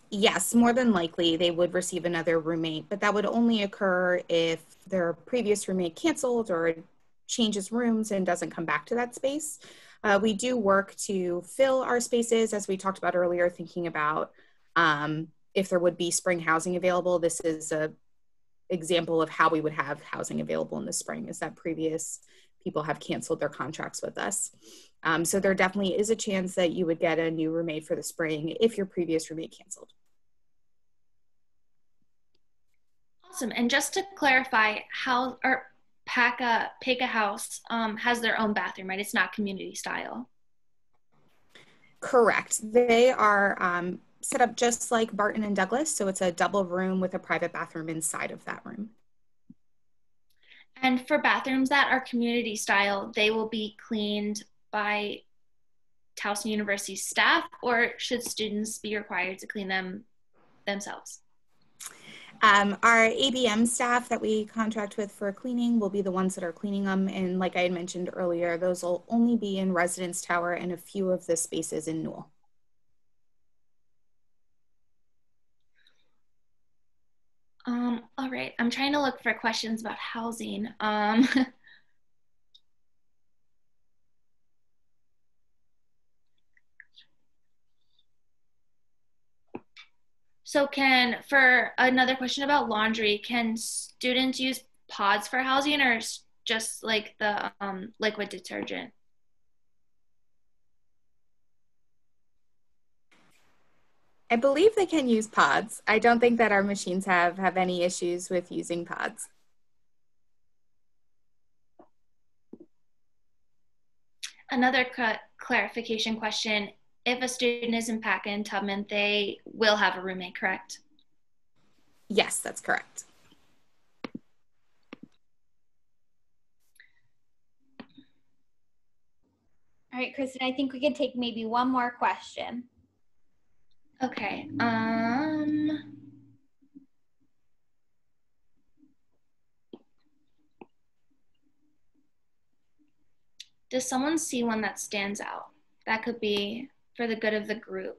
Yes, more than likely they would receive another roommate, but that would only occur if their previous roommate canceled or changes rooms and doesn't come back to that space. We do work to fill our spaces, as we talked about earlier, thinking about if there would be spring housing available. This is an example of how we would have housing available in the spring, is that previous people have canceled their contracts with us. So there definitely is a chance that you would get a new roommate for the spring if your previous roommate canceled. Awesome. And just to clarify, Pecka House has their own bathroom, right? It's not community style. Correct. They are set up just like Barton and Douglas. So it's a double room with a private bathroom inside of that room. And for bathrooms that are community style, they will be cleaned by Towson University staff, or should students be required to clean them themselves? Our ABM staff that we contract with for cleaning will be the ones that are cleaning them. And like I had mentioned earlier, those will only be in Residence Tower and a few of the spaces in Newell. All right, I'm trying to look for questions about housing. So for another question about laundry, can students use pods for housing or just like the liquid detergent? I believe they can use pods. I don't think that our machines have any issues with using pods. Another clarification question. If a student is in Packet and Tubman, they will have a roommate, correct? Yes, that's correct. All right, Kristen, I think we can take maybe one more question. Okay. Does someone see one that stands out? That could be for the good of the group.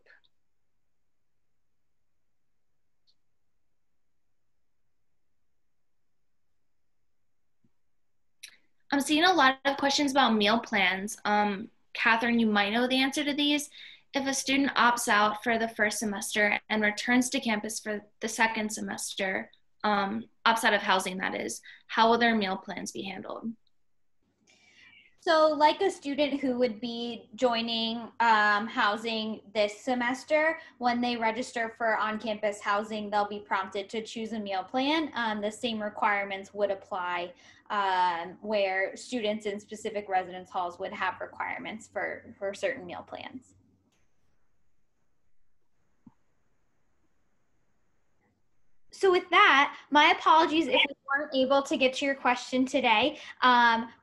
I'm seeing a lot of questions about meal plans. Catherine, you might know the answer to these. If a student opts out for the first semester and returns to campus for the second semester, opts out of housing, that is, how will their meal plans be handled? So like a student who would be joining housing this semester, when they register for on-campus housing, they'll be prompted to choose a meal plan. The same requirements would apply where students in specific residence halls would have requirements for certain meal plans. So with that, my apologies if we weren't able to get to your question today.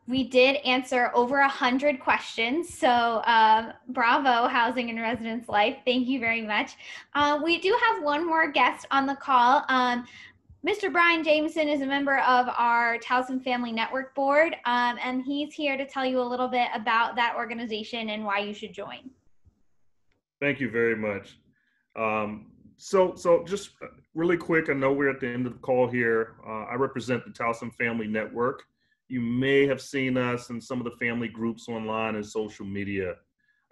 We did answer over 100 questions. So bravo, Housing and Residence Life. Thank you very much. We do have one more guest on the call. Mr. Brian Jameson is a member of our Towson Family Network Board, and he's here to tell you a little bit about that organization and why you should join. Thank you very much. So just really quick, I know we're at the end of the call here. I represent the Towson Family Network. You may have seen us in some of the family groups online and social media.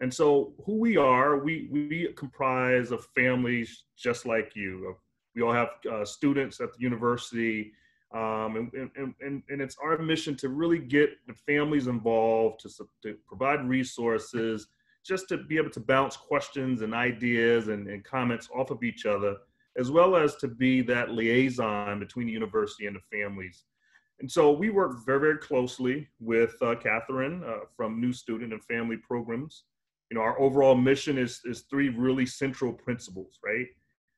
And so who we are, we comprise of families just like you. We all have students at the university, and it's our mission to really get the families involved, to provide resources, just to be able to bounce questions and ideas and comments off of each other, as well as to be that liaison between the university and the families. And so we work very, very closely with Catherine from New Student and Family Programs. You know, our overall mission is three really central principles, right?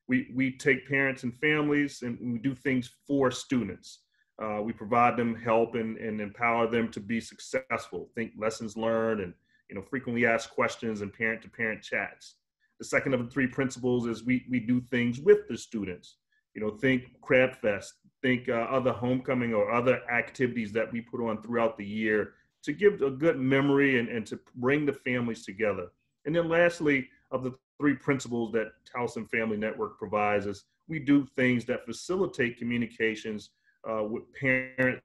We take parents and families and we do things for students. We provide them help and empower them to be successful, think lessons learned, and frequently asked questions and parent-to-parent chats. The second of the three principles is we do things with the students. Think Crab Fest, think other homecoming or other activities that we put on throughout the year to give a good memory and to bring the families together. And then lastly, of the three principles that Towson Family Network provides is we do things that facilitate communications with parent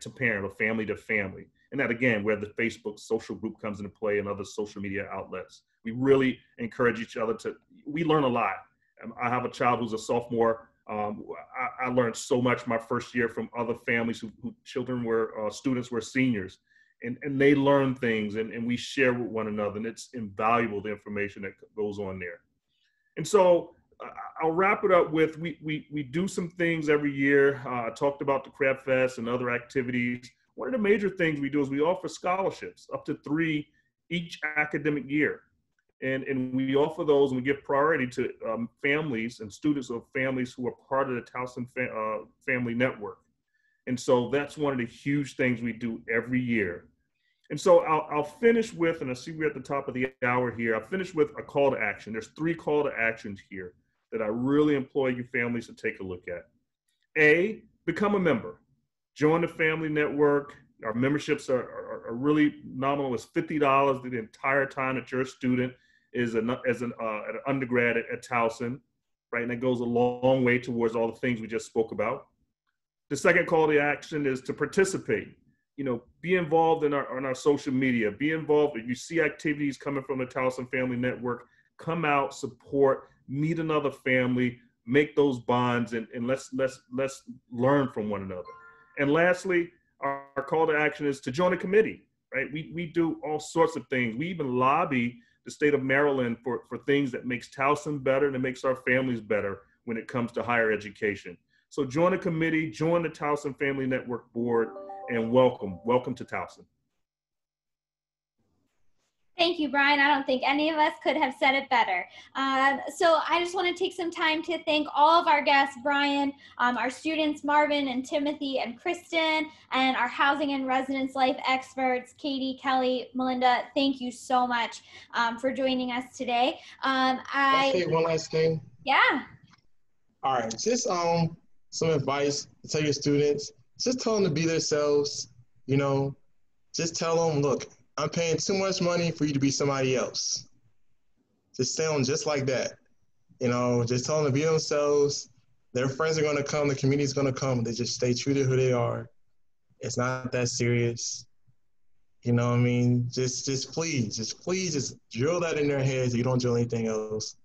to parent or family to family. And that, again, where the Facebook social group comes into play and other social media outlets. We really encourage each other we learn a lot. I have a child who's a sophomore. I learned so much my first year from other families who students were seniors. And they learn things and we share with one another, and it's invaluable, the information that goes on there. And so I'll wrap it up with, we do some things every year. I talked about the Crab Fest and other activities. One of the major things we do is we offer scholarships, up to 3 each academic year. And we offer those and we give priority to families and students of families who are part of the Towson Family Network. And so that's one of the huge things we do every year. And so I'll finish with, and I see we're at the top of the hour here, I'll finish with a call to action. There's 3 call to actions here that I really implore you families to take a look at. A, become a member. Join the Family Network. Our memberships are really nominal. It's $50 the entire time that you're a student is an undergrad at Towson, right? And it goes a long way towards all the things we just spoke about. The second call to action is to participate. Be involved in our social media. Be involved. If you see activities coming from the Towson Family Network, come out, support, meet another family, make those bonds, and let's learn from one another. And lastly, our call to action is to join a committee, right? We do all sorts of things. We even lobby the state of Maryland for things that makes Towson better and it makes our families better when it comes to higher education. So join a committee, join the Towson Family Network Board, and welcome to Towson. Thank you, Brian. I don't think any of us could have said it better. So I just want to take some time to thank all of our guests, Brian, our students, Marvin and Timothy and Kristen, and our housing and residence life experts, Katie, Kelly, Melinda. Thank you so much for joining us today. Can I say one last thing? Yeah. All right, just some advice to tell your students. Just tell them to be themselves. You know, just tell them, look, I'm paying too much money for you to be somebody else. Just tell them just like that. You know, just tell them to be themselves. Their friends are going to come. The community's going to come. They just stay true to who they are. It's not that serious. You know what I mean? Just please, just drill that in their heads. You don't drill anything else.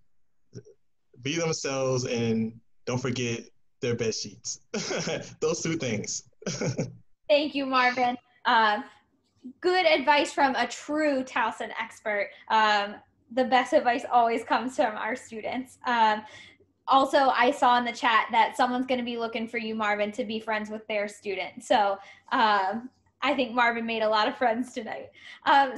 Be themselves and don't forget their bed sheets. Those two things. Thank you, Marvin. Good advice from a true Towson expert. The best advice always comes from our students. Also, I saw in the chat that someone's going to be looking for you, Marvin, to be friends with their student. So I think Marvin made a lot of friends tonight.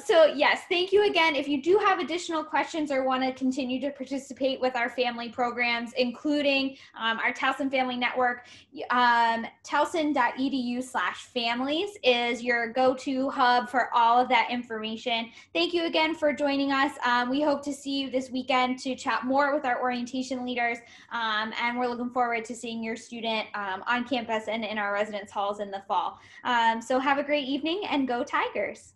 So yes, thank you again. If you do have additional questions or want to continue to participate with our family programs, including our Towson Family Network, towson.edu/families is your go-to hub for all of that information. Thank you again for joining us. We hope to see you this weekend to chat more with our orientation leaders, and we're looking forward to seeing your student on campus and in our residence halls in the fall. So have a great evening and go Tigers.